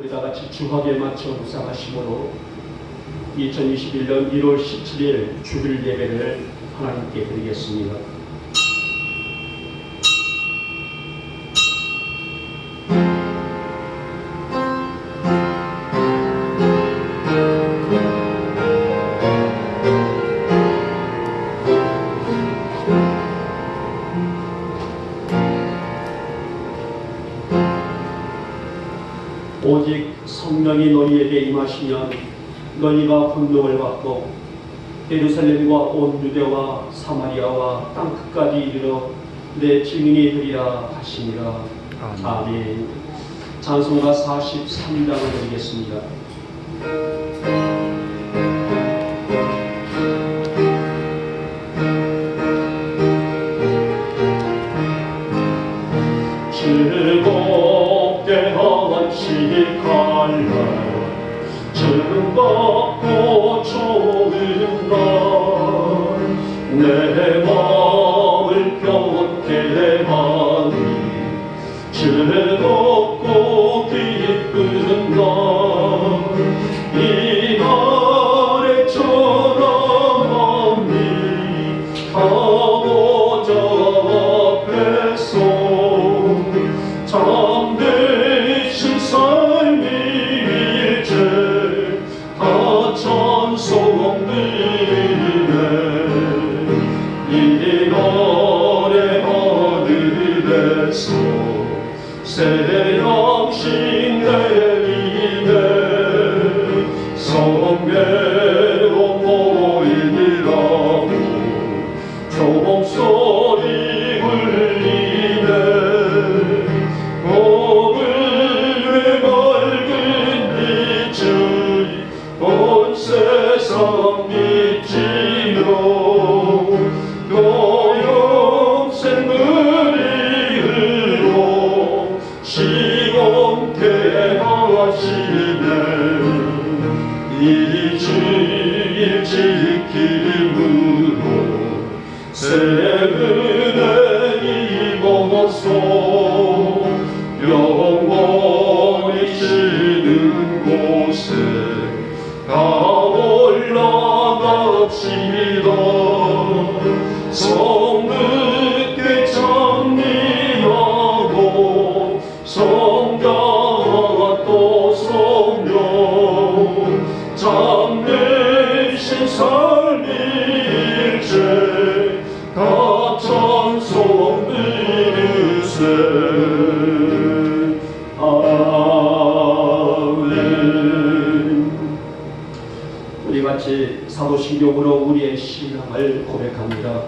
우리 다 같이 주학에 맞춰 묵상하심으로 2021년 1월 17일 주일 예배를 하나님께 드리겠습니다. 오직 성령이 너희에게 임하시면 너희가 분명을 받고 예루살렘과 온 유대와 사마리아와 땅끝까지 이르러 내 증인이 되리라 하시니라. 아멘. 찬송가 43장을 드리겠습니다. 즐겁게 한식할날 즐겁고 좋은 날 내 마음을 평온케 하니 즐겁고 기쁜 날 이 날에 전함하니 아버지 앞에서 참되신 삶이 일체 다 찬송드리네. 이 날의 하늘에서 새 양식 내리네. 성례로 모이라고 종소리 울리네. 온 세상 믿지요. 또 영생 그리로 시원케 하시네. 이 주일 지킴으로 새 은혜 입어서 영원히 쉬는 곳에 다 올라갑시다. 성늦게 찬미하고 성자와 또 성령 참되신 삶이 일체 다 찬송 드리세. 우리 같이 사도신경으로 우리의 신앙을 고백합니다.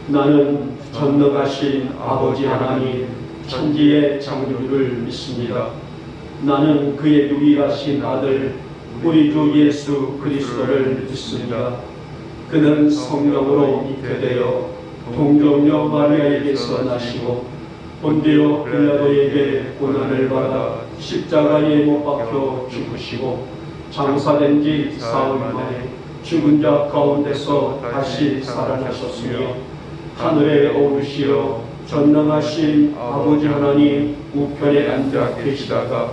나는 전능하신 아버지 하나님 천지의 창조주를 믿습니다. 나는 그의 유일하신 아들 우리 주 예수 그리스도를 믿습니다. 그는 성령으로 잉태되어 동정녀 마리아에게서 나시고 본디오 빌라도에게 고난을 받아 십자가에 못 박혀 죽으시고 장사된 지 사흘 만에 죽은 자 가운데서 다시 살아나셨으며 하늘에 오르시어 전능하신 아버지 하나님 우편에 앉아 계시다가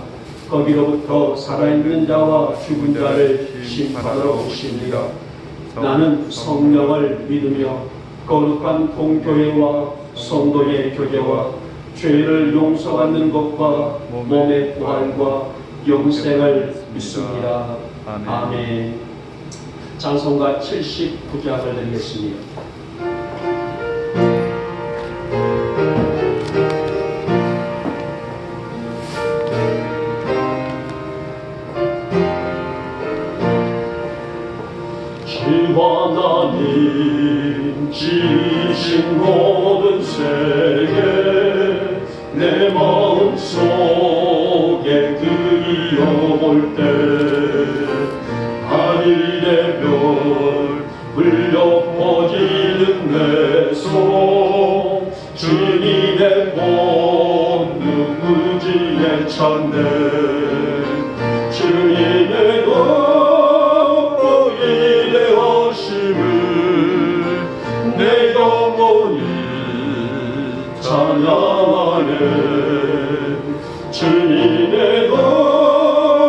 거기로부터 살아있는 자와 죽은 자를 심판하러 오십니다. 나는 성령을 믿으며 거룩한 동교회와 성도의 교제와 죄를 용서받는 것과 몸의 부활과 영생을 믿습니다. 아멘. 찬송가 79장을 드리겠습니다. 주 하나님 지으신 모든 세계 내 마음속에 그리워볼 때 하늘의 별 울려 퍼지는 내 손 주님의 본능 의지에 찬네. 주님의 덕으로 인내하심을 내 영혼이 찬양하네. 주님의 덕으로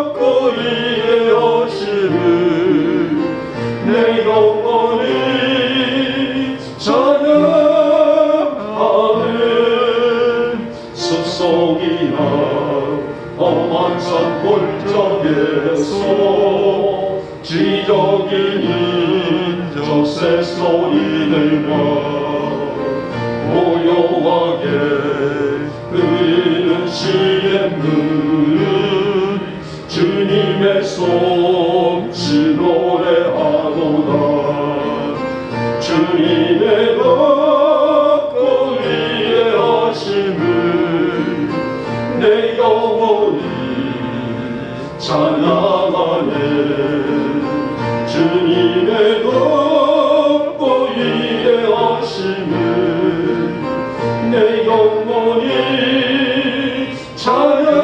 항상 골정에서 지적인 인적 새소리들과 고요하게 흐르는 시냇물은 주님의 솜씨 노래하도다. 주님의 걷고 위에 하심을 내 영혼이 찬양하네. 주님의 걷고 위에 하심을 내 영혼이 찬양하네.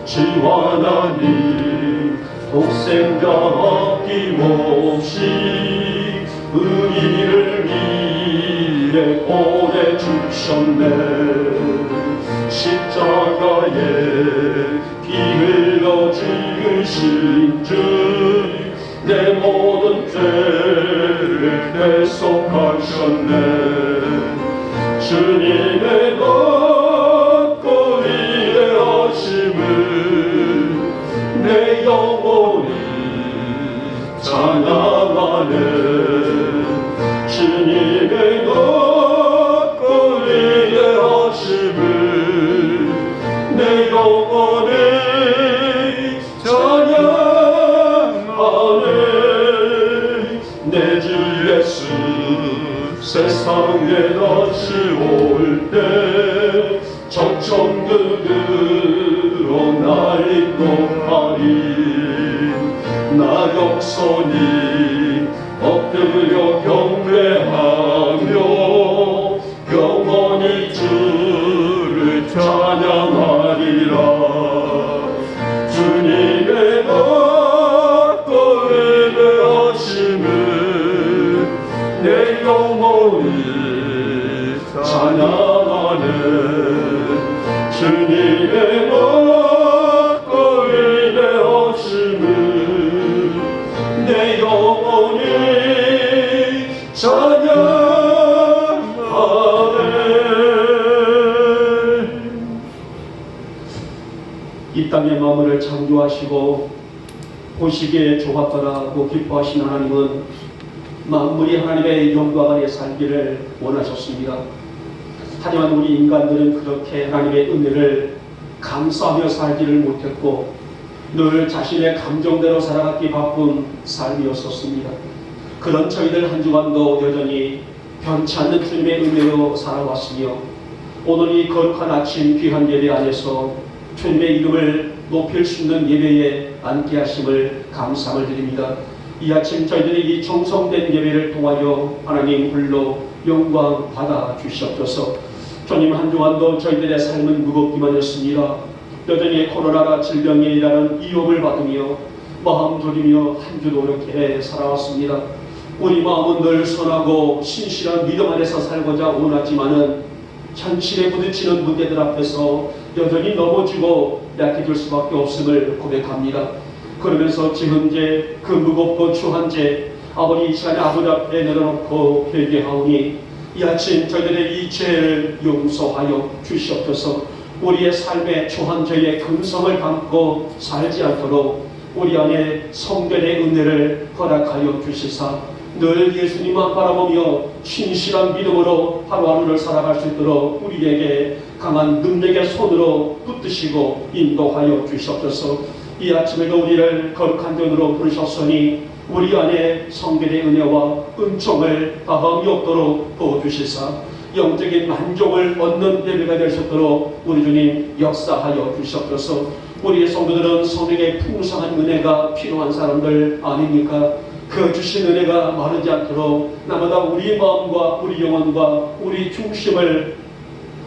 주와 하나님 독생자 아낌없이 우리를 위해 보내주셨네. 십자가에 피 흘려 죽으신 주 내 모든 죄를 대속하셨네. 주님의 걷고 위에 하심을 내 영혼이 찬양하네. 주님의 걷고 위에 하심을 내 영혼이 찬양하네. 내 주 예수 세상에 다시 올 때 천천들으로 날 인도하리. 나 영손이 엎드려 경배하며 영원히 주를 찬양하리라. 주님의 걷고 위대하심을 내 영혼이 찬양하네. 주님의 걷고 위대하심을 내 영혼이 찬양하네. 이 땅의 만물을 창조하시고 보시기에 좋았더라고 기뻐하신 하나님은 만물이 하나님의 영광 아래 살기를 원하셨습니다. 하지만 우리 인간들은 그렇게 하나님의 은혜를 감사하며 살지를 못했고 늘 자신의 감정대로 살아가기 바쁜 삶이었었습니다. 그런 저희들 한 주간도 여전히 변치 않는 주님의 은혜로 살아왔으며 오늘 이 거룩한 아침 귀한 예배 안에서 주님의 이름을 높일 수 있는 예배에 앉게 하심을 감사를 드립니다. 이 아침 저희들이 이 정성된 예배를 통하여 하나님 홀로 영광 받아 주시옵소서. 주님 한 주간도 저희들의 삶은 무겁기만 했습니다. 여전히 코로나라 질병에 일하는 위협을 받으며 마음 졸이며 한 주도 이렇게 살아왔습니다. 우리 마음은 늘 선하고 신실한 믿음 안에서 살고자 원하지만은 현실에 부딪히는 문제들 앞에서 여전히 넘어지고 약해질 수밖에 없음을 고백합니다. 그러면서 지금 이제 그 무겁고 추한 죄 아버지 이 시간에 아버지 앞에 내려놓고 회개하오니 이 아침 저희들의 이 죄를 용서하여 주시옵소서. 우리의 삶의 추한 죄의 근성을 담고 살지 않도록 우리 안에 성결의 은혜를 허락하여 주시사 늘 예수님만 바라보며 신실한 믿음으로 하루하루를 살아갈 수 있도록 우리에게 강한 능력의 손으로 붙드시고 인도하여 주시옵소서. 이 아침에도 우리를 거룩한 전으로 부르셨으니 우리 안에 성결의 은혜와 은총을 다함이 없도록 도와주시사 영적인 만족을 얻는 예배가 될 수 있도록 우리 주님 역사하여 주시옵소서. 우리의 성도들은 성령의 풍성한 은혜가 필요한 사람들 아닙니까? 그 주신 은혜가 마르지 않도록 나마다 우리 마음과 우리 영혼과 우리 중심을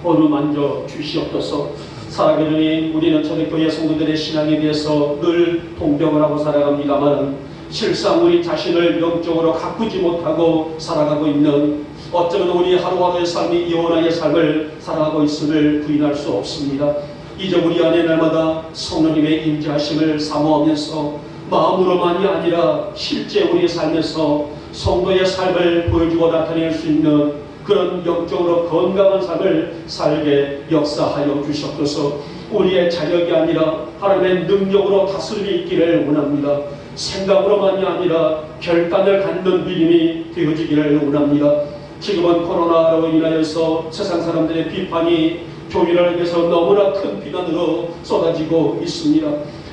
어루만져 주시옵소서. 살아가기 전에 우리는 초대교회 성도들의 신앙에 대해서 늘 동경을 하고 살아갑니다만 실상 우리 자신을 영적으로 가꾸지 못하고 살아가고 있는 어쩌면 우리 하루하루의 삶이 영원의 삶을 살아가고 있음을 부인할 수 없습니다. 이제 우리 안에 날마다 성령님의 임재하심을 사모하면서 마음으로만이 아니라 실제 우리 삶에서 성도의 삶을 보여주고 나타낼 수 있는 그런 영적으로 건강한 삶을 살게 역사하여 주시옵소서. 우리의 자력이 아니라 하나님의 능력으로 다스림이 있기를 원합니다. 생각으로만이 아니라 결단을 갖는 믿음이 되어지기를 원합니다. 지금은 코로나로 인하여서 세상 사람들의 비판이 교회를 위해서 너무나 큰 비난으로 쏟아지고 있습니다.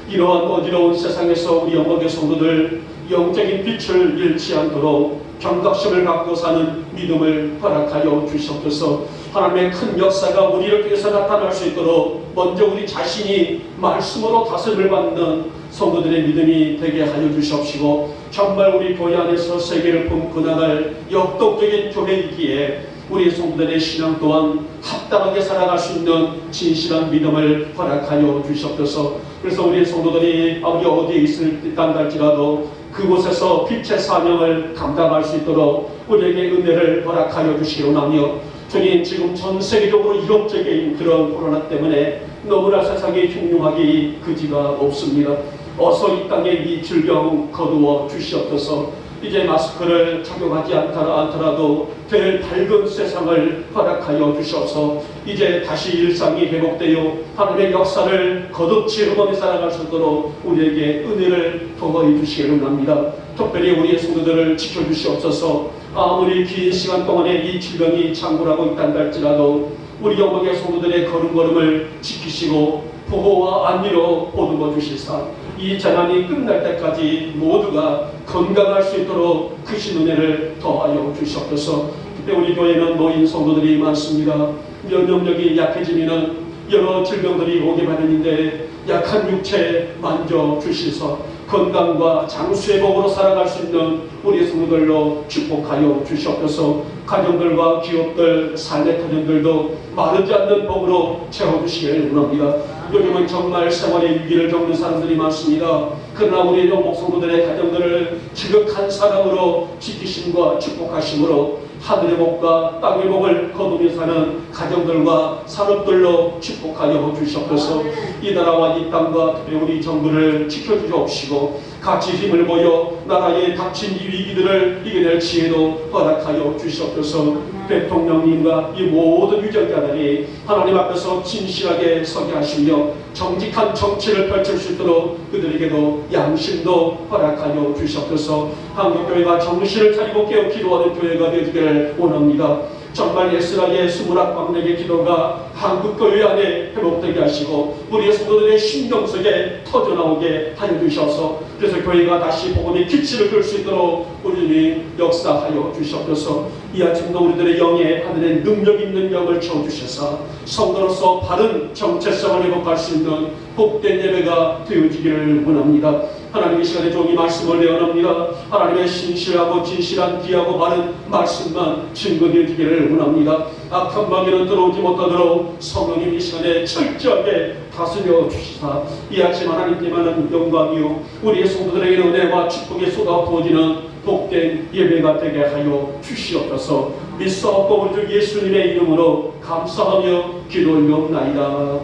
이러한 어지러운 세상에서 우리 영광의 성도들 영적인 빛을 잃지 않도록 경각심을 갖고 사는 믿음을 허락하여 주시옵소서. 하나님의 큰 역사가 우리를 통해서 나타날 수 있도록 먼저 우리 자신이 말씀으로 다스림을 받는 성도들의 믿음이 되게 하여 주시옵시고, 정말 우리 교회 안에서 세계를 품고 나갈 역동적인 교회이기에 우리 성도들의 신앙 또한 합당하게 살아갈 수 있는 진실한 믿음을 허락하여 주시옵소서. 그래서 우리 성도들이 아버지 어디에 있을까 할지라도 그곳에서 빛의 사명을 감당할 수 있도록 우리에게 은혜를 허락하여 주시기 원하며, 주님, 지금 전 세계적으로 이론적인 그런 코로나 때문에 너무나 세상의 흉흉하기 그지가 없습니다. 어서 이 땅에 이 질병 거두어 주시옵소서. 이제 마스크를 착용하지 않더라도 될 밝은 세상을 허락하여 주셔서 이제 다시 일상이 회복되어 하나님의 역사를 거듭지 흠없이 살아갈 수 있도록 우리에게 은혜를 더하여 주시기를 원합니다. 특별히 우리의 성도들을 지켜주시옵소서. 아무리 긴 시간 동안에 이 질병이 창궐하고 있다 할지라도 우리 영광의 성도들의 걸음걸음을 지키시고 보호와 안위로 보듬어 주시사 이 재난이 끝날 때까지 모두가 건강할 수 있도록 크신 은혜를 더하여 주시옵소서. 그때 우리 교회는 노인 성도들이 많습니다. 면역력이 약해지면 여러 질병들이 오게 마련인데 약한 육체 만져 주시서 건강과 장수회복으로 살아갈 수 있는 우리 성도들로 축복하여 주시옵소서. 가정들과 기업들, 삶의 터전들도 마르지 않는 복으로 채워주시길 원합니다. 요즘은 정말 생활의 위기를 겪는 사람들이 많습니다. 그러나 우리 영목 성도들의 가정들을 지극한 사랑으로 지키심과 축복하심으로 하늘의 복과 땅의 복을 거두며 사는 가정들과 산업들로 축복하여 주시옵소서. 이 나라와 이 땅과 특히 우리 정부를 지켜주시옵시고 같이 힘을 모여 나라에 닥친 이 위기들을 이겨낼 지혜도 허락하여 주시옵소서. 대통령님과 이 모든 유정자들이 하나님 앞에서 진실하게 서게 하시며 정직한 정치를 펼칠 수 있도록 그들에게도 양심도 허락하여 주시옵소서. 한국교회가 정신을 차리고 깨어 기도하는 교회가 되기를 원합니다. 정말 예스라의 수문학 광맥의 기도가 한국교회 안에 회복되게 하시고 우리의 성도들의 심령 속에 터져나오게 하여 주셔서 그래서 교회가 다시 복음의 기치를 끌 수 있도록 우리는 역사하여 주시옵소서. 이 아침도 우리들의 영에 하늘의 능력 있는 영을 채워주셔서 성도로서 바른 정체성을 회복할 수 있는 복된 예배가 되어지기를 원합니다. 하나님 이 시간에 종이 말씀을 내어놓습니다. 하나님의 신실하고 진실한 귀하고 바른 말씀만 증거되어지기를 원합니다. 악한 마귀는 들어오지 못하도록 성령님 이 시간에 철저하게 다스려 주시사 이 아침 하나님께만은 영광이요 우리의 성도들에게 은혜와 축복의 쏟아 부어지는 복된 예배가 되게 하여 주시옵소서. 믿사옵고 우리 주 예수님의 이름으로 감사하며 기도 올려옵나이다.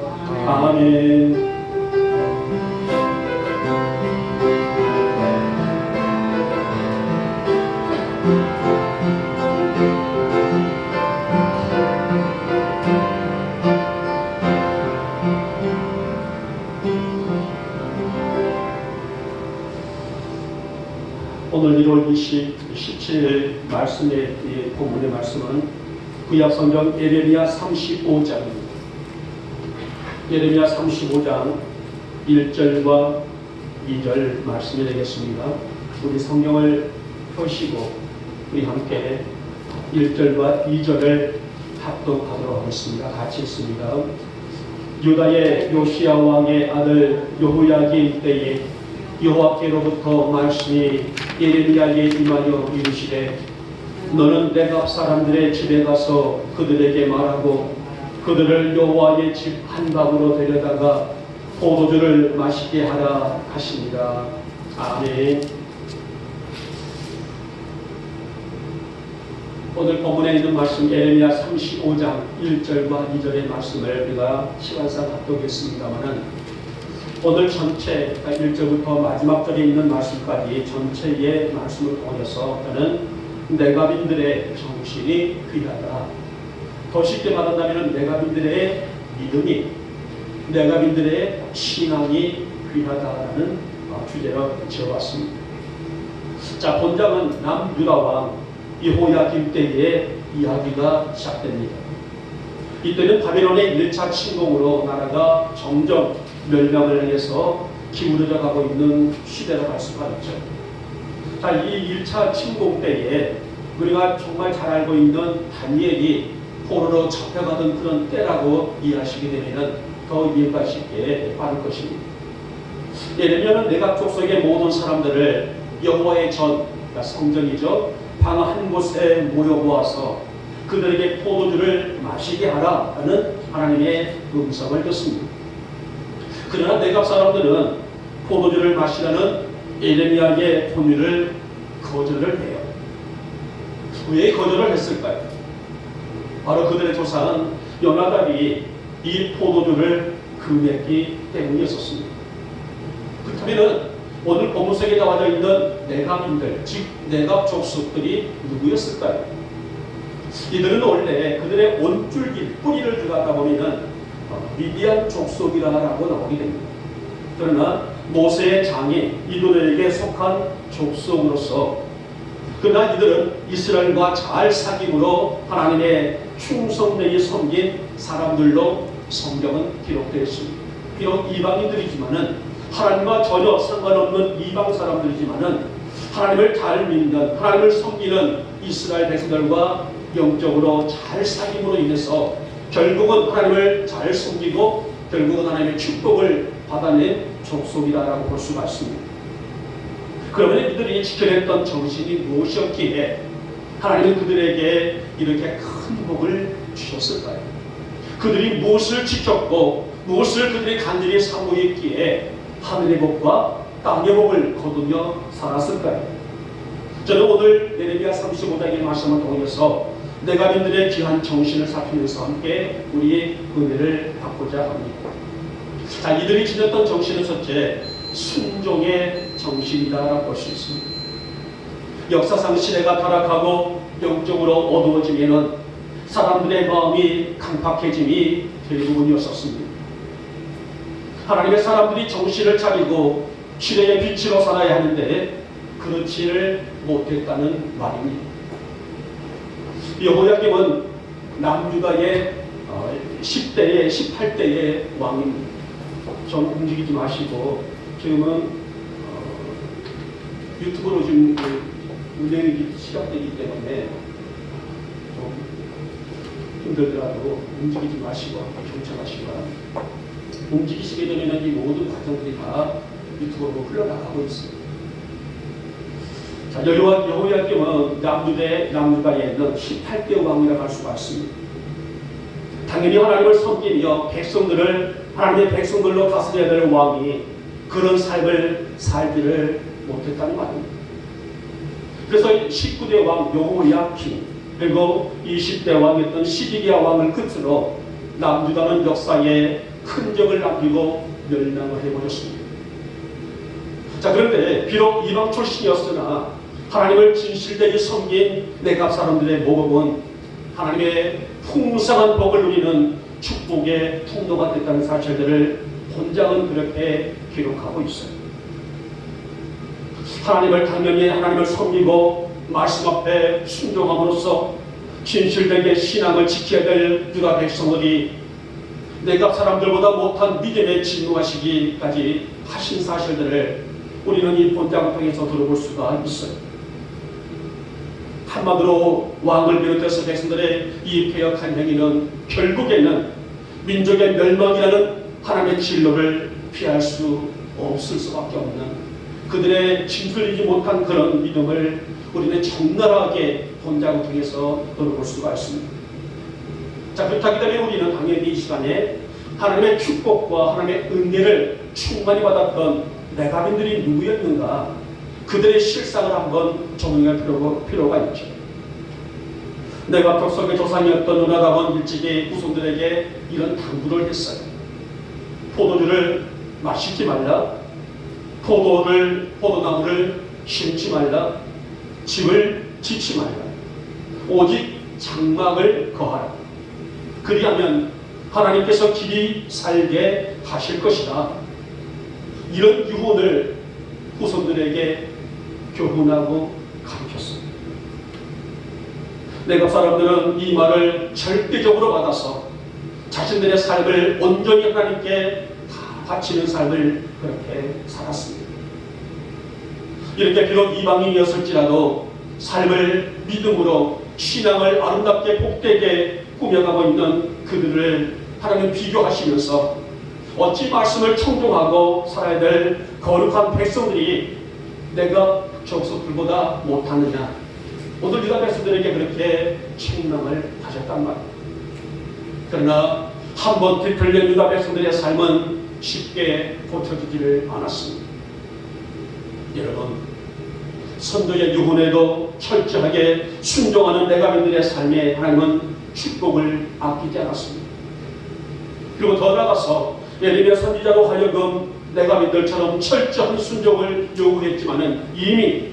아멘. 오늘 1월 17일 말씀의 본문의 말씀은 구약성경 예레미야 35장입니다. 예레미야 35장 1절과 2절 말씀이 되겠습니다. 우리 성경을 펴시고 우리 함께 1절과 2절을 합독하도록 하겠습니다. 같이 읽습니다. 유다의 요시야 왕의 아들 여호야긴 때에 여호와께로부터 말씀이 예레미야에게 임하여 이르시되 너는 내갑 사람들의 집에 가서 그들에게 말하고 그들을 여호와의 집 한방으로 데려다가 포도주를 마시게 하라 하십니다. 아멘. 오늘 본문에 있는 말씀 예레미야 35장 1절과 2절의 말씀을 우리가 시간상 합독했습니다마는 오늘 전체 1절부터 마지막 절에 있는 말씀까지 전체의 말씀을 통해서 저는 내가민들의 정신이 귀하다. 더 쉽게 말한다면 내가민들의 믿음이, 내가민들의 신앙이 귀하다라는 주제로 지어봤습니다. 자, 본장은 남유다 왕 여호야김 때의 이야기가 시작됩니다. 이때는 바벨론의 1차 침공으로 나라가 점점 멸망을 향해서 기울어져 가고 있는 시대라고 할 수가 있죠. 자, 이 1차 침공 때에 우리가 정말 잘 알고 있는 다니엘이 포로로 잡혀가던 그런 때라고 이해하시게 되면 더 이해가 쉽게 빠를 것입니다. 예레미야는 내각 족속의 모든 사람들을 여호와의 전, 그러니까 성전이죠, 방 한 곳에 모여보아서 그들에게 포도주를 마시게 하라라는 하나님의 음성을 듣습니다. 그러나 내각 사람들은 포도주를 마시라는 예레미야의 권유를 거절을 해요. 왜 거절을 했을까요? 바로 그들의 조상은 요나답이 이 포도주를 금했기 때문이었습니다. 그렇다면 오늘 본문 속에 나와져 있는 내각인들, 즉 내각 족속들이 누구였을까요? 이들은 원래 그들의 온줄기 뿌리를 들어가다 보면 미디안 족속이라고 나오게 됩니다. 그러나 모세의 장이 이들에게 속한 족속으로서, 그러나 이들은 이스라엘과 잘 사귐으로 하나님의 충성되게 섬긴 사람들로 성경은 기록되어 있습니다. 비록 이방인들이지만은, 하나님과 전혀 상관없는 이방 사람들이지만은 하나님을 잘 믿는, 하나님을 섬기는 이스라엘 백성들과 영적으로 잘 사귐으로 인해서 결국은 하나님을 잘 섬기고 결국은 하나님의 축복을 받아낸 족속이라고 볼 수가 있습니다. 그러면 이들이 지켜냈던 정신이 무엇이었기에 하나님은 그들에게 이렇게 큰 복을 주셨을까요? 그들이 무엇을 지켰고 무엇을 그들이 간절히 사모했기에 하늘의 복과 땅의 복을 거두며 살았을까요? 저는 오늘 예레미야 35장의 말씀을 통해서 내가민들의 귀한 정신을 살피면서 함께 우리 은혜를 받고자 합니다. 자, 이들이 지녔던 정신은 첫째, 순종의 정신이다라고 볼 수 있습니다. 역사상 시대가 타락하고 영적으로 어두워지면은 사람들의 마음이 강팍해짐이 대부분이었었습니다. 하나님의 사람들이 정신을 차리고 시대의 빛으로 살아야 하는데 그렇지를 못했다는 말입니다. 여호야김은 남유다의 10대의 18대의 왕입니다. 좀 움직이지 마시고 지금은 유튜브로 지금 운영이 시작되기 때문에 좀 힘들더라도 움직이지 마시고 경청하시기 바랍니다. 움직이시게 되면 이 모든 과정들이 다 유튜브로 흘러나가고 있습니다. 자, 여호야김은 남유다에 있는 18대 왕이라고 할 수가 있습니다. 당연히 하나님을 섬기며 백성들을 하나님의 백성들로 다스려야 될 왕이 그런 삶을 살지를 못했다는 말입니다. 그래서 19대 왕 여호야김 그리고 20대 왕이었던 시드기야 왕을 끝으로 남유다는 역사에 흔적을 남기고 멸망을 해버렸습니다. 자, 그런데 비록 이방 출신이었으나 하나님을 진실되게 섬긴 내각 사람들의 모범은 하나님의 풍성한 복을 누리는 축복의 통로가 됐다는 사실들을 본장은 그렇게 기록하고 있어요. 하나님을 당연히 하나님을 섬기고 말씀 앞에 순종함으로써 진실되게 신앙을 지켜야 될 유다 백성들이 내각 사람들보다 못한 믿음에 진노하시기까지 하신 사실들을 우리는 이 본장을 통해서 들어볼 수가 있어요. 한마디로 왕을 비롯해서 백성들의 이 패역한 행위는 결국에는 민족의 멸망이라는 하나님의 진로를 피할 수 없을 수밖에 없는 그들의 진술이지 못한 그런 믿음을 우리는 적나라하게 본장을 통해서 들어볼 수가 있습니다. 자, 그렇기 때문에 우리는 당연히 이 시간에 하나님의 축복과 하나님의 은혜를 충만히 받았던 내가민들이 누구였는가, 그들의 실상을 한번 정리할 필요가 있죠. 내각 족속의 조상이었던 요나답은 일찍이 후손들에게 이런 당부를 했어요. 포도주를 마시지 말라, 포도나무를 심지 말라, 집을 지치 말라. 오직 장막을 거하라. 그리하면 하나님께서 길이 살게 하실 것이다. 이런 유언을 후손들에게 교훈하고 가르쳤습니다. 내가 사람들은 이 말을 절대적으로 받아서 자신들의 삶을 온전히 하나님께 다 바치는 삶을 그렇게 살았습니다. 이렇게 비록 이방인이었을지라도 삶을 믿음으로 신앙을 아름답게 복되게 꾸며가고 있는 그들을 하나님 비교하시면서 어찌 말씀을 청종하고 살아야 될 거룩한 백성들이 내가 족속들보다 못하느냐. 오늘 유다 백성들에게 그렇게 책망을 하셨단 말입니다. 그러나 한번 뒤틀린 유다 백성들의 삶은 쉽게 고쳐지지를 않았습니다. 여러분, 선조의 유언에도 철저하게 순종하는 내가민들의 삶에 하나님은 축복을 아끼지 않았습니다. 그리고 더 나아가서 예레미야 선지자로 하여금 내가민들처럼 철저한 순종을 요구했지만은 이미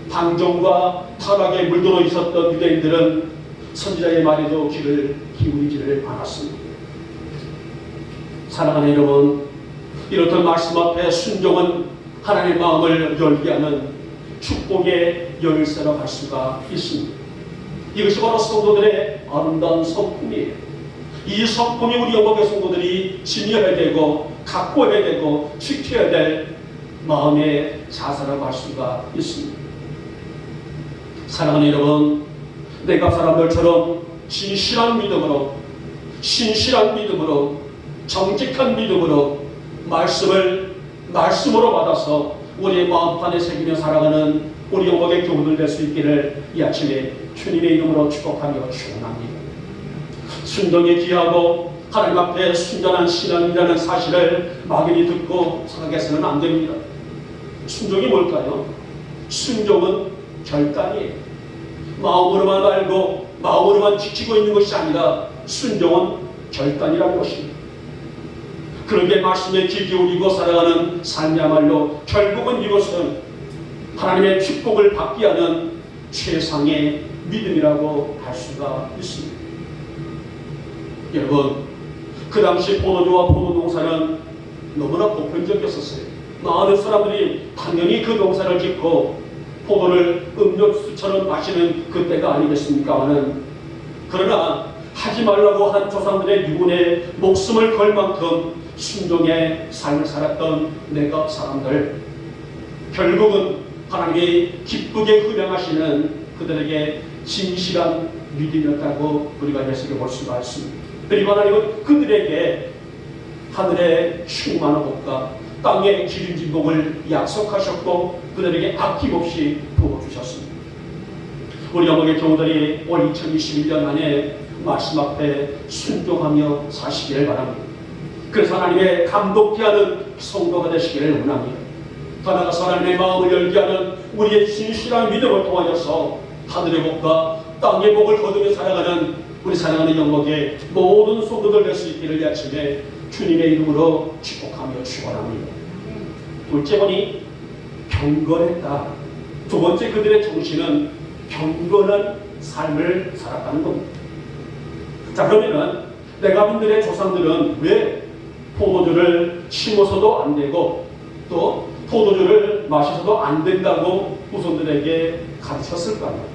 방종과 타락에 물들어 있었던 유대인들은 선지자의 말에도 귀를 기울이지를 않았습니다. 사랑하는 여러분, 이렇던 말씀 앞에 순종은 하나님의 마음을 열게 하는 축복의 열쇠로 갈 수가 있습니다. 이것이 바로 성도들의 아름다운 성품이에요. 이 성품이 우리 영국의 성도들이 지녀야 되고 갖고 해야 되고 지켜야 될 마음의 자세라고 할 수가 있습니다. 사랑하는 여러분, 내가 사람들처럼 진실한 믿음으로, 신실한 믿음으로, 정직한 믿음으로 말씀으로 받아서 우리의 마음판에 새기며 살아가는 우리 영광의 교훈을 낼 수 있기를 이 아침에 주님의 이름으로 축복하며 축원합니다. 순종이 귀하고 하나님 앞에 순전한 신앙이라는 사실을 막연히 듣고 생각해서는 안 됩니다. 순종이 뭘까요? 순종은 결단이에요. 마음으로만 알고 마음으로만 지키고 있는 것이 아니라 순종은 결단이라는 것입니다. 그런데 말씀에 귀 기울이고 살아가는 삶이야말로 결국은 이것은 하나님의 축복을 받게 하는 최상의 믿음이라고 할 수가 있습니다. 여러분, 그 당시 포도주와 포도농사는 너무나 보편적이었었어요. 많은 사람들이 당연히 그 농사를 짓고 포도를 음료수처럼 마시는 그때가 아니겠습니까마는, 그러나 하지 말라고 한 조상들의 유언에 목숨을 걸 만큼 순종의 삶을 살았던 내가 사람들, 결국은 하나님이 기쁘게 흠양하시는 그들에게 진실한 믿음이었다고 우리가 예수를 볼 수가 있습니다. 그리고 하나님은 그들에게 하늘의 충만한 복과 땅의 기름진 복을 약속하셨고 그들에게 아낌없이 부어주셨습니다. 우리 영광의 교우들이 올 2021년 안에 말씀 앞에 순종하며 사시기를 바랍니다. 그래서 하나님의 감독케 하는 성도가 되시기를 원합니다. 더 나아가서 하나님의 마음을 열게 하는 우리의 진실한 믿음을 통하여서 하늘의 복과 땅의 복을 거두며 살아가는 우리 사랑하는 영광의 모든 성도들 될 수 있기를 이 아침에 주님의 이름으로 축복하며 축원합니다. 둘째번이 경건했다. 두 번째 그들의 정신은 경건한 삶을 살았다는 겁니다. 자, 그러면은 내가민들의 조상들은 왜 포도주를 심어서도 안 되고 또 포도주를 마셔서도 안 된다고 후손들에게 가르쳤을까요?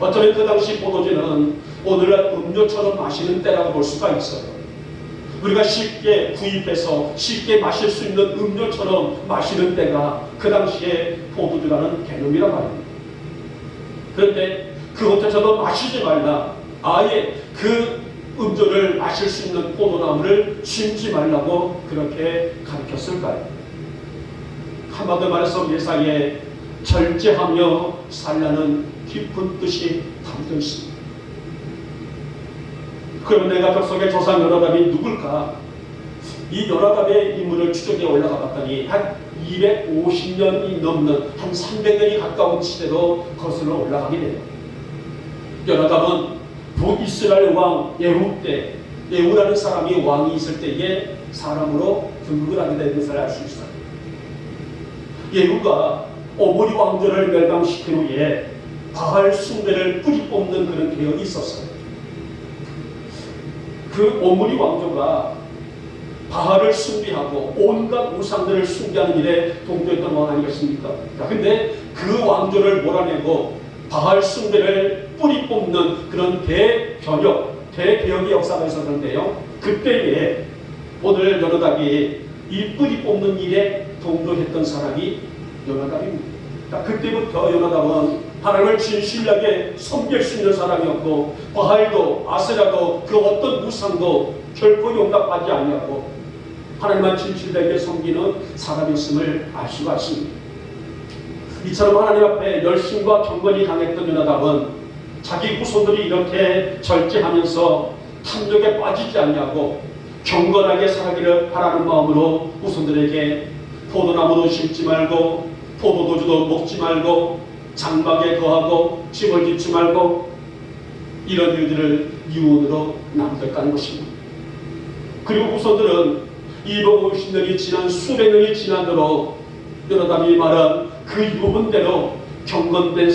어쩌면 그 당시 포도주는 오늘날 음료처럼 마시는 때라고 볼 수가 있어요. 우리가 쉽게 구입해서 쉽게 마실 수 있는 음료처럼 마시는 때가 그 당시에 포도주라는 개념이란 말입니다. 그런데 그것조차도 마시지 말라, 아예 그 음료를 마실 수 있는 포도나무를 심지 말라고 그렇게 가르쳤을까요? 한마디로 말해서 예사에 절제하며 살라는 깊은 뜻이 담겨 있습니다. 그러면 내가 족속의 조상 여나답이 누굴까? 이 여나답의 인물을 추적해 올라가 봤더니 한 250년이 넘는 한 300년이 가까운 시대로 거슬러 올라가게 돼요. 여나답은 북이스라엘 왕 예후 때, 예후라는 사람이 왕이 있을 때에 사람으로 등극을 하게 된 것을 알 수 있어요. 예후가 오므리 왕조를 멸망시킨 후에 바알 숭배를 뿌리 뽑는 그런 개혁이 있었어요. 그 오므리 왕조가 바알을 숭배하고 온갖 우상들을 숭배하는 일에 동조했던 왕 아니겠습니까? 근데 그 왕조를 몰아내고 바알 숭배를 뿌리 뽑는 그런 대변혁, 대개혁의 역사가 있었는데요. 그때에 오늘 요나답이 이 뿌리 뽑는 일에 동조했던 사람이 요나답입니다. 그때부터 요나답은 하나님을 진실하게 섬길 수 있는 사람이었고, 바알도 아세라도 그 어떤 우상도 결코 용납하지 아니하고 하나님만 진실되게 섬기는 사람이었음을 알 수가 있습니다. 이처럼 하나님 앞에 열심과 경건이 강했던 요나답은 자기 후손들이 이렇게 절제하면서 탐욕에 빠지지 않냐고 경건하게 살아기를 바라는 마음으로 후손들에게 포도나무도 심지 말고 포도도주도 먹지 말고 장막에 거하고 집을 짓지 말고 이런 일들을 유언으로 남겼다는 것입니다. 그리고 후손들은 250년이 지난 수백 년이 지나도록 요나답이 말한 그 유언대로 경건된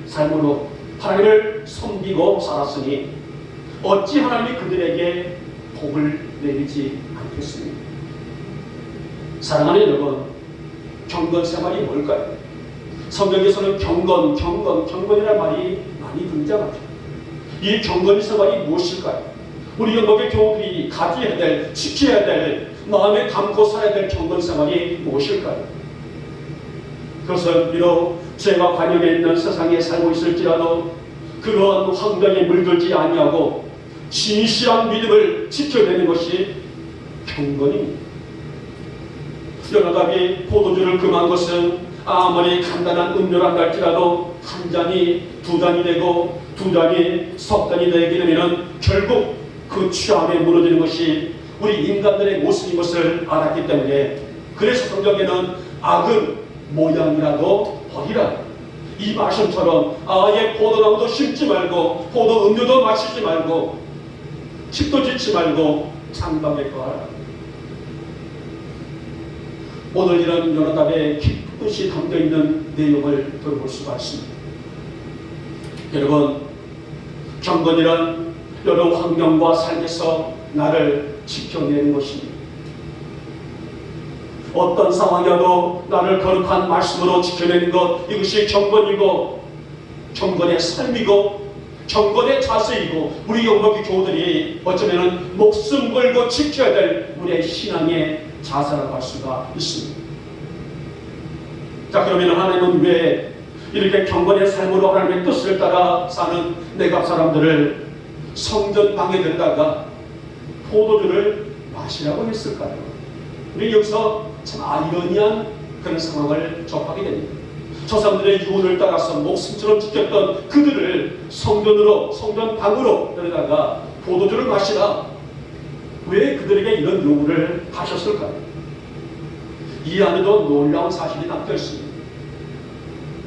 삶으로 하나님을 섬기고 살았으니 어찌 하나님이 그들에게 복을 내리지 않겠습니까? 사랑하는 여러분, 경건 생활이 뭘까요? 성경에서는 경건이라는 말이 많이 등장하죠. 이 경건 생활이 무엇일까요? 우리 영국의 교우들이 가져야 될, 지켜야 될, 마음에 담고 살아야 될 경건 생활이 무엇일까요? 그것은 비록 죄와 관영에 있는 세상에 살고 있을지라도 그러한 환경에 물들지 아니하고 진실한 믿음을 지켜내는 것이 경건입니다. 요나답이 포도주를 금한 것은 아무리 간단한 음료라 할지라도 한 잔이 두 잔이 되고 두 잔이 석 잔이 되게 되면 결국 그 취함에 무너지는 것이 우리 인간들의 모습인 것을 알았기 때문에, 그래서 성경에는 악은 모양이라도 버리라, 이 말씀처럼 아예 포도나무도 심지 말고 포도 음료도 마시지 말고 집도 짓지 말고 장막에 거하라. 오늘 이런 요나답의 깊이 담겨있는 내용을 들어볼 수가 있습니다. 여러분, 경건이란 여러 환경과 삶에서 나를 지켜내는 것입니다. 어떤 상황이라도 나를 거룩한 말씀으로 지켜내는 것, 이것이 경건이고 경건의 삶이고 경건의 자세이고 우리 영국의 교우들이 어쩌면 목숨 걸고 지켜야 될 우리의 신앙의 자세라고 할 수가 있습니다. 자, 그러면 하나님은 왜 이렇게 경건의 삶으로 하나님의 뜻을 따라 사는 내가 사람들을 성전 방에 들다가 포도주를 마시라고 했을까요? 우리 여기서 참 아이러니한 그런 상황을 접하게 됩니다. 저 사람들의 유언을 따라서 목숨처럼 지켰던 그들을 성전 방으로 데려다가 포도주를 마시라. 왜 그들에게 이런 요구를 하셨을까요? 이 안에도 놀라운 사실이 담겨 있습니다.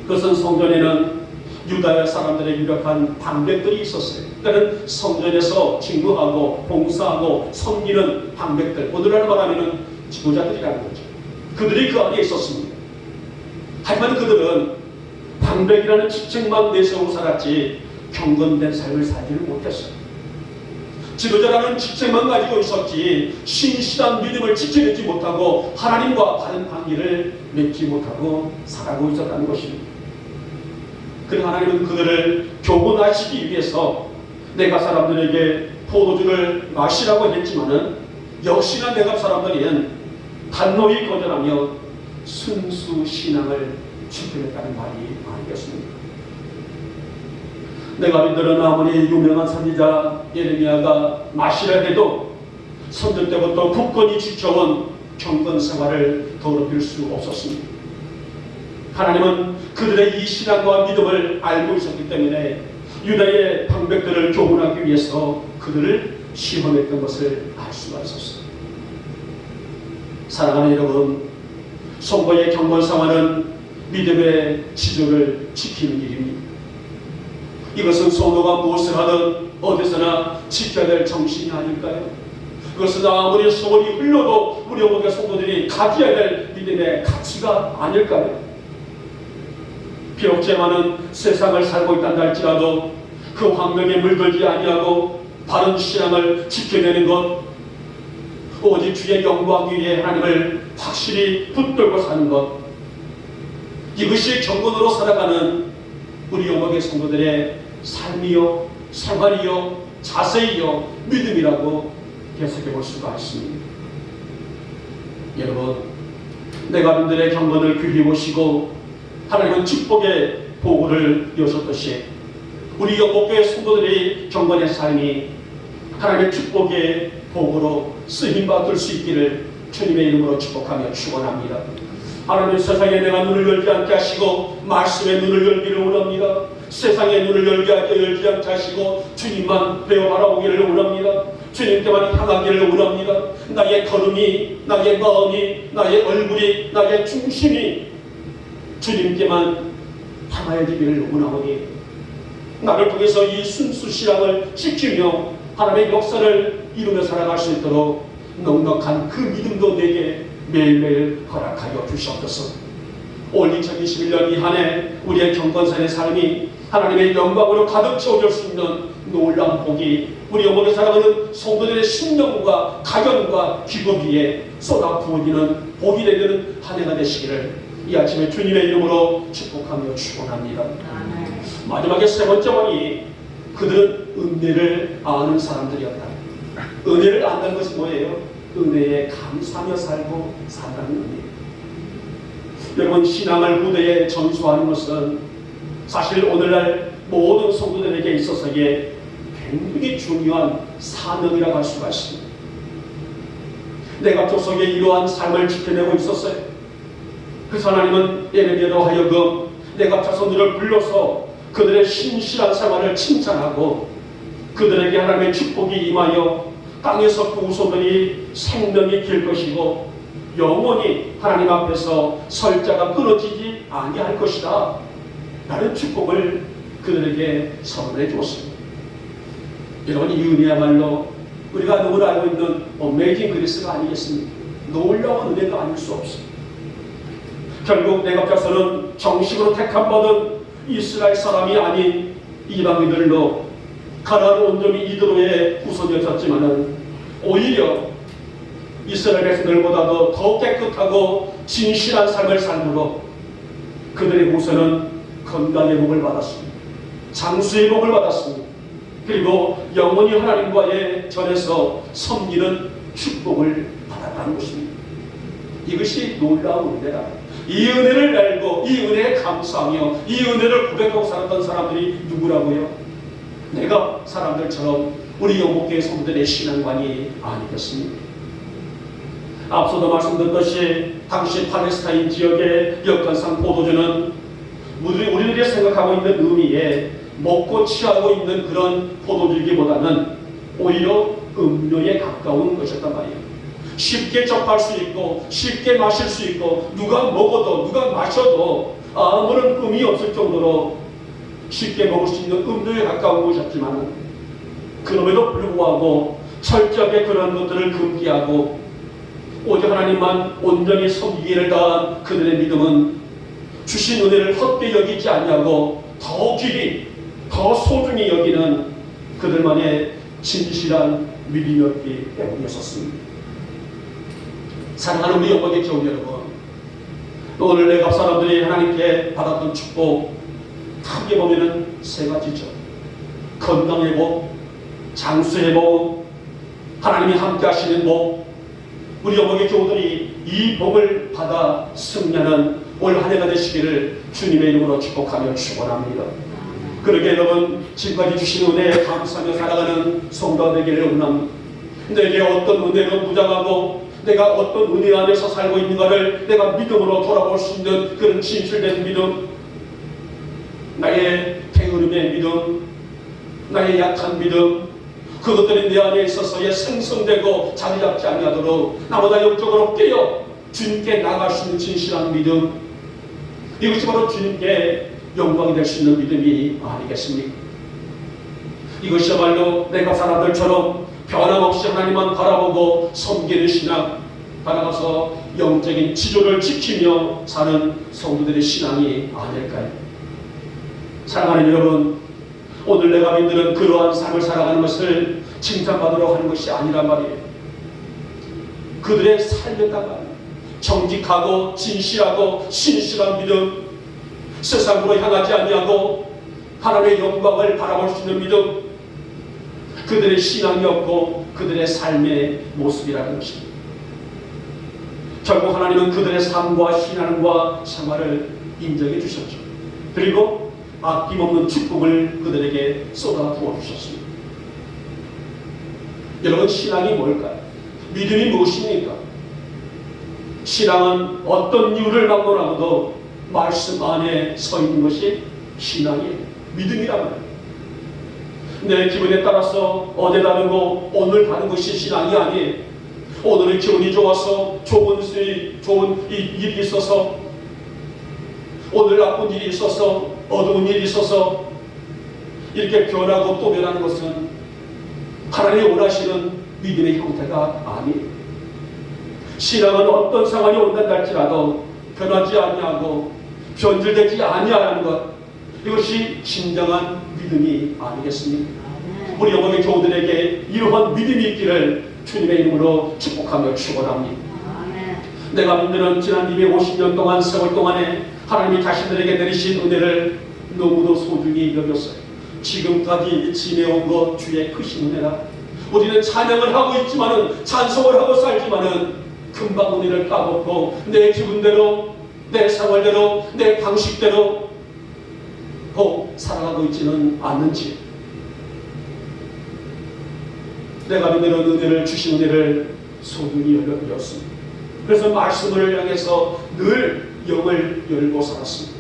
그것은 성전에는 유다의 사람들의 유력한 방백들이 있었어요. 그러니까 성전에서 직무하고 봉사하고 섬기는 방백들, 오늘날 말하면 지도자들이라는 거죠. 그들이 그 안에 있었습니다. 하지만 그들은 방백이라는 직책만 내세우고 살았지 경건된 삶을 살지를 못했어요. 지도자라는 직책만 가지고 있었지 신실한 믿음을 지켜내지 못하고 하나님과 바른 관계를 맺지 못하고 살아가고 있었다는 것입니다. 그래서 하나님은 그들을 교훈하시기 위해서 내가 사람들에게 포도주를 마시라고 했지만은 역시나 내가 사람들은 단호히 거절하며 순수 신앙을 지켜냈다는 말이 아니겠습니까? 내가 믿들은 아무리 유명한 선지자 예레미야가 마시라 해도 선전 때부터 굳건히 지켜온 경건 생활을 더럽힐 수 없었습니다. 하나님은 그들의 이 신앙과 믿음을 알고 있었기 때문에 유다의 방백들을 교훈하기 위해서 그들을 시험했던 것을 알 수가 있었습니다. 사랑하는 여러분, 성도의 경건 생활은 믿음의 지조를 지키는 일입니다. 이것은 성도가 무엇을 하든 어디서나 지켜야 될 정신이 아닐까요? 그것은 아무리 세월이 흘러도 우리 영혼의 성도들이 가져야 될 믿음의 가치가 아닐까요? 비록 제만은 세상을 살고 있단다 할지라도 그 환경에 물들지 아니하고 바른 신앙을 지켜내는 것, 오직 주의 영광 위에 하나님을 확실히 붙들고 사는 것, 이것이 경건으로 살아가는 우리 영광의 성도들의 삶이요, 생활이요, 자세이요, 믿음이라고 해석해 볼 수가 있습니다. 여러분, 내가 여러분들의 경건을 귀히 보시고 하나님은 축복의 보고를 여셨듯이 우리 영광교회 성도들의 경건의 삶이 하나님의 축복의 보고로 쓰임받을 수 있기를 주님의 이름으로 축복하며 축원합니다. 하나님, 세상에 내가 눈을 열지 않게 하시고 말씀의 눈을 열기를 원합니다. 세상의 눈을 열지 않게 하시고 주님만 배워 바라보기를 원합니다. 주님께만 향하기를 원합니다. 나의 걸음이, 나의 마음이, 나의 얼굴이, 나의 중심이 주님께만 향하여지기를 원하오니 나를 통해서 이 순수 신앙을 지키며 하나님의 역사를 이루며 살아갈 수 있도록 넉넉한 그 믿음도 내게 매일매일 허락하여 주시옵소서. 올 2021년 이 한 해 우리의 경건산의 삶이 하나님의 영광으로 가득 채워질 수 있는 놀라운 복이 우리 영혼에 살아가는 성도들의 신령과 가견과 기도 위에 쏟아 부어지는 복이 되는 한 해가 되시기를 이 아침에 주님의 이름으로 축복하며 축원합니다. 마지막에 세 번째 번이 그들은 은혜를 아는 사람들이었다. 은혜를 안다는 것이 뭐예요? 은혜에 감사하며 살고 산다는 의미예요. 여러분, 신앙을 무대에 전수하는 것은 사실 오늘날 모든 성도들에게 있어서의 굉장히 중요한 사명이라고 할 수가 있습니다. 내가 족속에 이러한 삶을 지켜내고 있었어요. 그래서 하나님은 예레미야로 하여금 내가 자손들을 불러서 그들의 신실한 생활을 칭찬하고 그들에게 하나님의 축복이 임하여 땅에서 그 후손들이 생명이 길 것이고 영원히 하나님 앞에서 설자가 끊어지지 아니할 것이다 라는 축복을 그들에게 선물해 주었습니다. 여러분, 이 은혜야말로 우리가 누구를 알고 있는 어메이징 그리스가 아니겠습니까? 놀라운 은혜가 아닐 수 없습니다. 결국 내갑자서는 정식으로 택함받은 이스라엘 사람이 아닌 이방인들로 가나안 온전히 이드로의 후손이었지만은 오히려 이스라엘 백성들보다도 더 깨끗하고 진실한 삶을 삶으로 그들의 후손은 건강의 복을 받았습니다. 장수의 복을 받았습니다. 그리고 영원히 하나님과의 전에서 섬기는 축복을 받았다는 것입니다. 이것이 놀라운 은혜다. 이 은혜를 알고 이 은혜에 감사하며 이 은혜를 고백하고 살았던 사람들이 누구라고요? 내가 사람들처럼 우리 영목교회 성도들의 신앙관이 아니겠습니까? 앞서도 말씀드렸듯이 당시 팔레스타인 지역의 역관상 포도주는 우리들이 생각하고 있는 의미에 먹고 취하고 있는 그런 포도주기보다는 오히려 음료에 가까운 것이었단 말이에요. 쉽게 접할 수 있고 쉽게 마실 수 있고 누가 먹어도 누가 마셔도 아무런 의미 없을 정도로 쉽게 먹을 수 있는 음료에 가까운 것이었지만 그럼에도 불구하고 철저하게 그런 것들을 금기하고 오직 하나님만 온전히 섬기기를 다한 그들의 믿음은 주신 은혜를 헛되이 여기지 아니하고 더 귀히 더 소중히 여기는 그들만의 진실한 믿음이었기 때문이었습니다. 사랑하는 우리 영광의 교우 여러분, 오늘 내가 사람들이 하나님께 받았던 축복 크게 보면은 세 가지죠. 건강의 복, 장수의 복, 하나님이 함께 하시는 복. 우리 영광의 교우들이 이 복을 받아 승리하는 올 한 해가 되시기를 주님의 이름으로 축복하며 축원합니다. 그러게 여러분, 지금까지 주신 은혜에 감사하며 살아가는 성도 되기를 원합니다. 내게 어떤 은혜로 무장하고 내가 어떤 은혜 안에서 살고 있는가를 내가 믿음으로 돌아볼 수 있는 그런 진실된 믿음, 나의 게으름의 믿음, 나의 약한 믿음, 그것들이 내 안에 있어서의 생성되고 자리 잡지 아니하도록 나보다 영적으로 깨어 주님께 나갈 수 있는 진실한 믿음, 이것이 바로 주님께 영광이 될 수 있는 믿음이 아니겠습니까? 이것이야말로 내가 사람들처럼 변함없이 하나님만 바라보고 섬기는 신앙, 바라봐서 영적인 지조를 지키며 사는 성도들의 신앙이 아닐까요? 사랑하는 여러분, 오늘 내가 믿는 그러한 삶을 살아가는 것을 칭찬받으러 하는 것이 아니란 말이에요. 그들의 삶에다가 정직하고 진실하고 신실한 믿음, 세상으로 향하지 아니하고 하나님의 영광을 바라볼 수 있는 믿음, 그들의 신앙이 없고 그들의 삶의 모습이라는 것입니다. 결국 하나님은 그들의 삶과 신앙과 생활을 인정해 주셨죠. 그리고 아낌없는 축복을 그들에게 쏟아 부어 주셨습니다. 여러분, 신앙이 뭘까요? 믿음이 무엇입니까? 신앙은 어떤 이유를 막론하고도 말씀 안에 서 있는 것이 신앙이에요. 믿음이란 말이에요. 내 기분에 따라서 어제 다르고 오늘 다른 것이 신앙이 아니에요. 오늘은 기분이 좋아서 좋은 일이 있어서, 오늘 나쁜 일이 있어서, 어두운 일이 있어서 이렇게 변하고 또 변하는 것은 하나님이 원하시는 믿음의 형태가 아니에요. 신앙은 어떤 상황이 온다 할지라도 변하지 아니하고 변질되지 아니하는 것, 이것이 진정한 믿음이 아니겠습니까? 우리 영광의 교우들에게 이러한 믿음이 있기를 주님의 이름으로 축복하며 축원합니다. 내가 믿는 지난 250년 동안, 세월 동안에 하나님이 자신들에게 내리신 은혜를 너무도 소중히 여겼어요. 지금까지 지내온 것 주의 크신 은혜라. 우리는 찬양을 하고 있지만은, 찬송을 하고 살지만은 금방 은혜를 까먹고 내 기분대로, 내 생활대로, 내 방식대로 살아가고 있지는 않는지, 내가 믿는 은혜를, 주신 은혜를 소중히 여겼습니다. 그래서 말씀을 향해서 늘 영을 열고 살았습니다.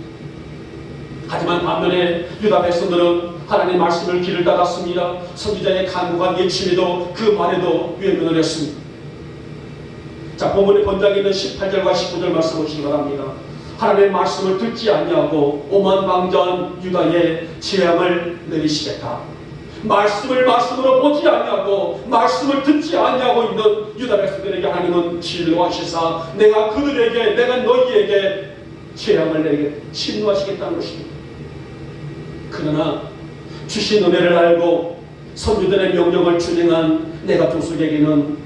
하지만 반면에 유다 백성들은 하나님의 말씀을 귀를 닫았습니다. 선지자의 간곡한 예침에도 그 말에도 외면을 했습니다. 자, 본문의 본장에 있는 18절과 19절 말씀 보시기 바랍니다. 하나님의 말씀을 듣지 아니하고 오만방자한 유다의 재앙을 내리시겠다. 말씀으로 보지 아니하고 말씀을 듣지 아니하고 있는 유다 백성들에게 하나님은 진노하시사 내가 그들에게, 내가 너희에게 재앙을 내게 진노하시겠다는 것입니다. 그러나 주신 은혜를 알고 선지자의 명령을 준행한 내가 족속에게는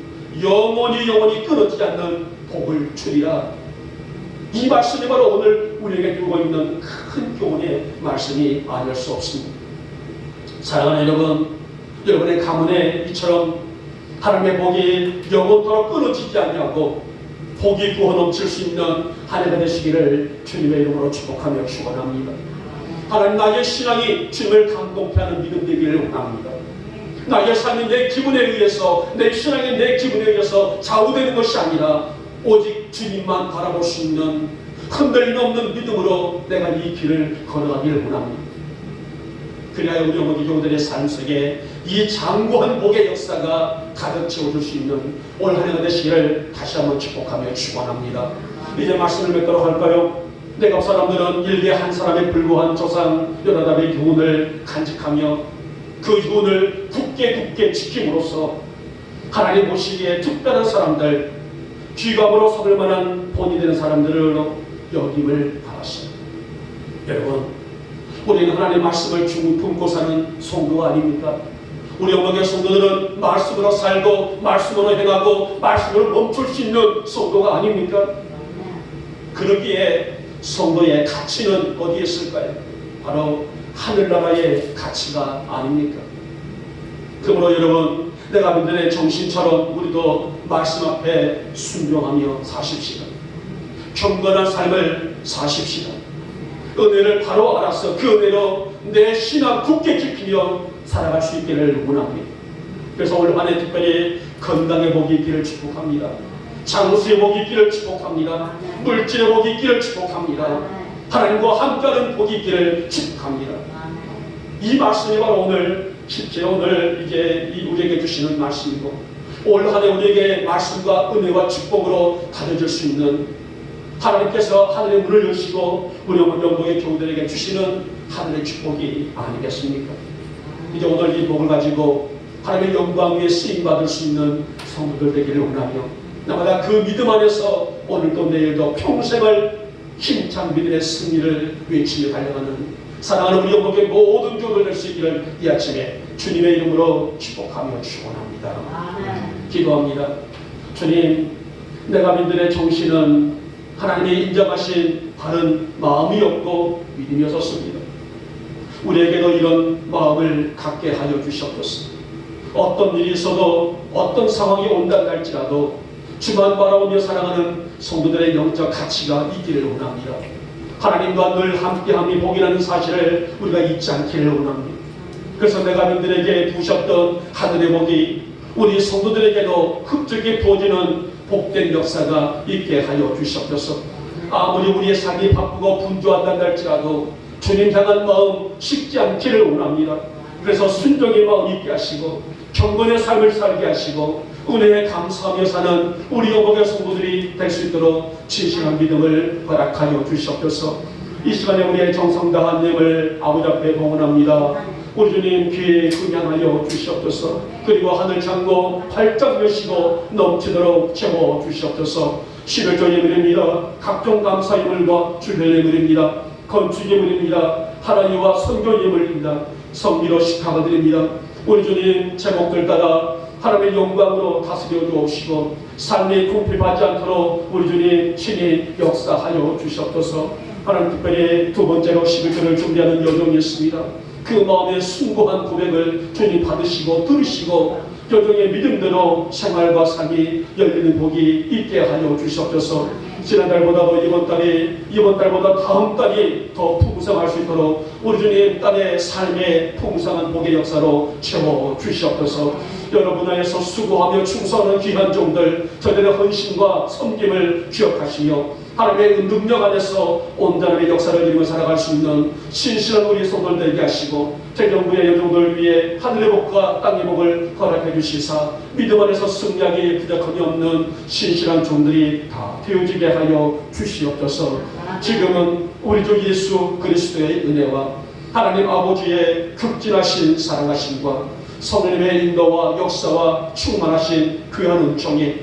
영원히 끊어지지 않는 복을 주리라. 이 말씀이 바로 오늘 우리에게 주고 있는 큰 교훈의 말씀이 아닐 수 없습니다. 사랑하는 여러분, 여러분의 가문에 이처럼 하나님의 복이 영원토록 끊어지지 아니하고 복이 부어 넘칠 수 있는 한 해가 되시기를 주님의 이름으로 축복하며 축원합니다. 하나님, 나의 신앙이 주님을 감동케 하는 믿음 되기를 원합니다. 나의 삶이 내 기분에 의해서, 내 신앙이 내 기분에 의해서 좌우되는 것이 아니라 오직 주님만 바라볼 수 있는 흔들림 없는 믿음으로 내가 이 길을 걸어가기를 원합니다. 그래야 우리 어머니 교우들의 삶 속에 이 장구한 복의 역사가 가득 채워줄 수 있는 올 한 해가 되시기를 다시 한번 축복하며 축원합니다. 이제 말씀을 맺도록 할까요? 내가 사람들은 일개 한 사람에 불과한 조상 요나답의 교훈을 간직하며 그 교훈을 굳게 지킴으로써 하나님 보시기에 특별한 사람들, 귀감으로 서을 만한 본이 되는 사람들로 여김을 받았습니다. 여러분, 우리는 하나님의 말씀을 품고 사는 성도가 아닙니까? 우리 어머니의 성도들은 말씀으로 살고 말씀으로 행하고 말씀으로 멈출 수 있는 성도가 아닙니까? 그러기에 성도의 가치는 어디에 있을까요? 바로 하늘나라의 가치가 아닙니까? 그러므로 여러분, 내가 믿는 정신처럼 우리도 말씀 앞에 순종하며 사십시다. 경건한 삶을 사십시다. 은혜를 바로 알아서 그 은혜로 내 신앙 굳게 지키며 살아갈 수 있기를 원합니다. 그래서 올 한 해 특별히 건강의 복이 있기를 축복합니다. 장수의 복이 있기를 축복합니다. 물질의 복이 있기를 축복합니다. 하나님과 함께하는 복이 있기를 축복합니다. 이 말씀이 바로 오늘 실제 오늘 이제 우리에게 주시는 말씀이고, 올 한 해 우리에게 말씀과 은혜와 축복으로 가져질 수 있는, 하나님께서 하늘의 문을 여시고 우리 영광의 교우들에게 주시는 하늘의 축복이 아니겠습니까? 이제 오늘 이 복을 가지고 하나님의 영광 위에 쓰임받을 수 있는 성도들 되기를 원하며, 나마다 그 믿음 안에서 오늘도 내일도 평생을 힘찬 믿음의 승리를 외치며 달려가는 사랑하는 우리 영국의 모든 교우들 될 수 있기를 이 아침에 주님의 이름으로 축복하며 축원합니다. 기도합니다. 주님, 내가 민들의 정신은 하나님이 인정하신 바른 마음이었고 믿음이었습니다. 우리에게도 이런 마음을 갖게 하여 주시옵소서. 어떤 일이 있어도 어떤 상황이 온다 할지라도 주만 바라보며 살아가는 성도들의 영적 가치가 있기를 원합니다. 하나님과 늘 함께함이 복이라는 사실을 우리가 잊지 않기를 원합니다. 그래서 내가 민들에게 부으셨던 하늘의 복이 우리 성도들에게도 흡족히 부어지는 복된 역사가 있게 하여 주시옵소서. 아무리 우리의 삶이 바쁘고 분주하다 할지라도 주님 향한 마음 식지 않기를 원합니다. 그래서 순종의 마음 있게 하시고 경건의 삶을 살게 하시고 은혜에 감사하며 사는 우리 영국의 성도들이 될 수 있도록 진실한 믿음을 허락하여 주시옵소서. 이 시간에 우리의 정성 다한 예물 아버지 앞에 봉헌합니다. 우리 주님 귀에 긍양하여 주시옵소서. 그리고 하늘 창고 활짝 여시고 넘치도록 채워 주시옵소서. 11조 예물입니다. 각종 감사 예물과 주별 예물입니다. 건축 예물입니다. 하나님과 선교 예물입니다. 성기로 식탁을 드립니다. 우리 주님 제목들 따라 하나님의 영광으로 다스려 주옵시고 삶이 궁핍하지 않도록 우리 주님 친히 역사하여 주시옵소서. 하나님 특별히 두 번째로 11조를 준비하는 여정이 있습니다. 그 마음의 숭고한 고백을 주님 받으시고 들으시고 여정의 믿음대로 생활과 삶이 열리는 복이 있게 하여 주시옵소서. 지난달보다도 이번 달보다 다음 달이 더 풍성할 수 있도록 우리 주님 딸의 삶의 풍성한 복의 역사로 채워 주시옵소서. 여러분 안에서 수고하며 충성하는 귀한 종들 저들의 헌신과 섬김을 기억하시며 하나님의 능력 안에서 온전함의 역사를 이루며 살아갈 수 있는 신실한 우리 성도들 되게 하시고 재정부의 여종들 위해 하늘의 복과 땅의 복을 허락해 주시사 믿음 안에서 승리하기 부족함이 없는 신실한 종들이 다 되어지게 하여 주시옵소서. 지금은 우리 주 예수 그리스도의 은혜와 하나님 아버지의 극진하신 사랑하심과 성령님의 인도와 역사와 충만하신 귀한 은총이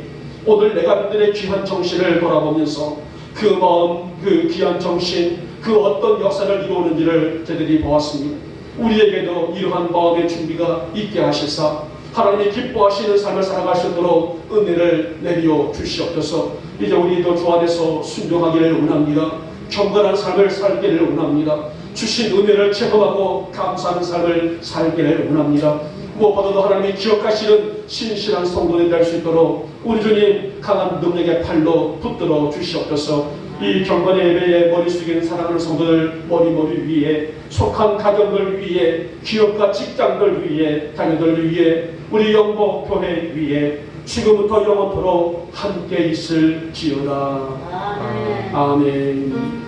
오늘 내가 믿들의 귀한 정신을 돌아보면서 그 마음, 그 귀한 정신, 그 어떤 역사를 이루는지를 저들이 보았습니다. 우리에게도 이러한 마음의 준비가 있게 하시사 하나님이 기뻐하시는 삶을 살아갈 수 있도록 은혜를 내려 주시옵소서. 이제 우리도 주 안에서 순종하기를 원합니다. 경건한 삶을 살기를 원합니다. 주신 은혜를 체험하고 감사하는 삶을 살기를 원합니다. 무엇보다도 하나님이 기억하시는 신실한 성도들이 될 수 있도록 우리 주님 강한 능력의 팔로 붙들어 주시옵소서. 이 경건의 예배에 머리 숙이는 사랑하는 성도들 머리 위에 속한 가정들 위에 기업과 직장들 위에 자녀들 위에 우리 영복 교회 위에 지금부터 영원토록 함께 있을지어다. 아멘.